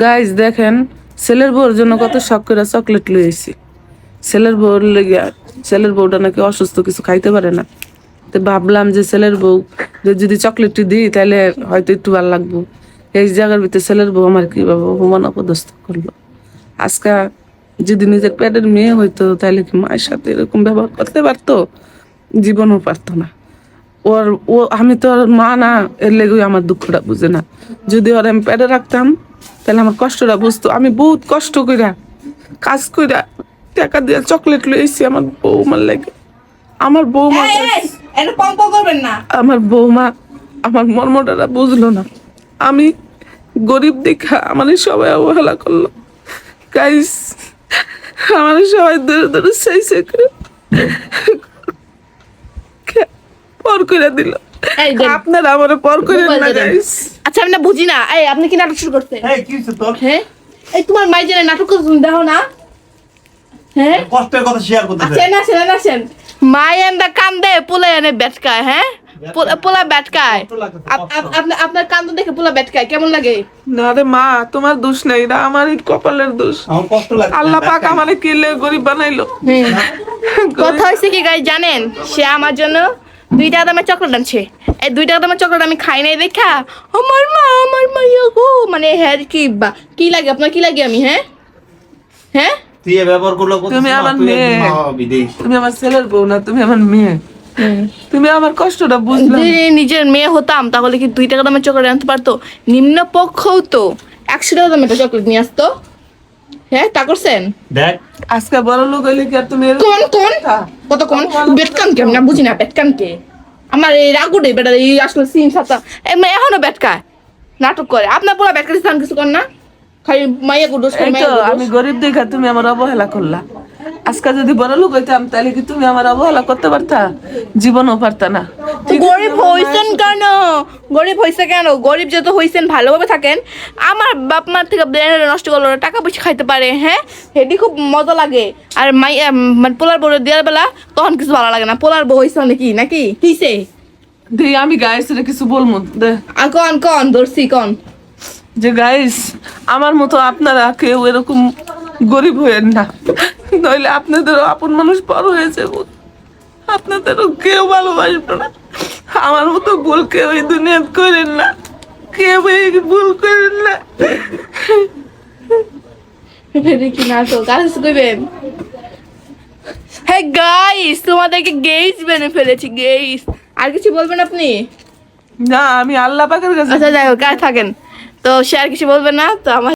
Guys দেখেন ছেলের বউর জন্য কত শখ করে চকলেট লইছি। ছেলের বউর লেগে, ছেলের বউটা নাকি অসুস্থ, কিছু খাইতে পারে না। তো ভাবলাম যে ছেলের বউ যদি চকলেটটি দিই তাহলে হয়তো একটু ভালো লাগবো। এই জায়গার ভিতরে ছেলের বউ আমার কিভাবে অপমান অপদস্থ করলো। আজকে যদি নিজের পেটের মেয়ে হইতো তাহলে কি মায়ের সাথে এরকম ব্যবহার করতে পারতো? জীবনও পারতো না। আমি তো আর মা না, এর লেগে আমার দুঃখটা বুঝে না। যদি ওর আমি পেটে রাখতাম তাহলে আমার কষ্টটা বুঝতো। আমি বহুত কষ্ট কইরা কাজ কইরা টাকা দিয়ে চকলেট লইছি আমার বৌমার লাগে। আমার বৌমা আমার বৌমা আমার মর্মটা বুঝলো না। আমি গরিব দেখা আমার সবাই অবহেলা করলো। গাইস আমার সবাই দূরে দূরে সেই করে পর করে দিল। আপনারা আমার পর করে না গাইস। আচ্ছা আমি না বুঝি না, এই আপনি কি নাটক শুরু করতে? এই কি হইছে তোর? হ্যাঁ এই তোমার মাই জানে নাটক করতে তুমি দেখো না? হ্যাঁ কষ্টের কথা শেয়ার করতে আচ্ছা না মাই এন্ডা কান্দে পোলা এনে বেটকায়। হ্যাঁ পোলা বেটকায়। আপনার কান্দ দেখে পোলা বেটকায় কেমন লাগে? না রে মা, তোমার দোষ নেই, এটা আমার কপালের দোষ। আমার কষ্ট লাগে। আল্লাহ পাক আমারে কিলে গরিব বানাইলো। কথা হয়েছে কি গাইস জানেন, সে আমার জন্য 2 টাকা দামের চকলেট আনছে। এই 2 টাকা দামের চকলেট আমি খাই নাই দেখা আমার মাইয়া গো, মানে হ্যাঁ কি লাগে আপনার, কি লাগে আমি? হ্যাঁ তুই এ ব্যবহার করলো কত? তুমি আমার তুই মেয়ে, মা বিদেশ। তুমি আমার ছেলের বউ না, তুমি আমার মেয়ে। তুমি আমার কষ্টটা বুঝলা। যদি নিজের মেয়ে হতাম তাহলে কি 2 টাকা দামের চকলেট আনতে পারতো? নিম্ন পক্ষও তো 100 টাকা দামের একটা চকলেট নিয়ে আসতো। হ্যাঁ তা করছেন? দেখ আজকে বড় লোক হইলে কি আর তুমি কোন কত কোন বেটকান কে? আমি না বুঝি না বেটকান কে। আমার এই রাগুডে বেটা এই আসলে সিন সাতা এখনো বেটকায়, নাটক করে। আপনার পুরো বেটকার স্থান কিছু কর না, খালি মাইয়া গুডোস এই তো আমি গরিব দেখা তুমি আমার অবহেলা করলা। আজকে যদি বড় লোক হইতাম তাহলে কি তুমি আমার অবহেলা করতে পারতা? জীবনও পারতা না। গরিব হইছেন কেন? গরিব হইছে কেন? গরিব যত হইছেন ভালোভাবে থাকেন। আমার বাপ মার থেকে ব্রেন নষ্ট করলো না, টাকা পয়সা খাইতে পারে। হ্যাঁ হেডি খুব মজা লাগে। আর মানে পোলার বউ দেওয়ার বেলা তখন কিছু ভালো লাগে না। পোলার বউ হইছে নাকি কিসে দি আমি গাইস কিছু বলবো দে। আর কন দর্শি কন যে গাইস আমার মতো আপনারা কেউ এরকম গরিব হয়েন না, নইলে আপনাদেরও আপন মানুষ পর হয়েছে, আপনাদেরও কেউ ভালোবাসবে না। আমার মতো ভুল কেউ এই দুনিয়াতে করেন না, কেউ এই ভুল করেন না। কি নাটক আর কিছু কইবেন? হ্যাঁ গাইস তোমাদেরকে গেইস বেনে ফেলেছি, গেইস। আর কিছু বলবেন আপনি? না আমি আল্লাহ পাকের কাছে। আচ্ছা যাই হোক, আর থাকেন তো সে আর কিছু বলবেন না তো আমার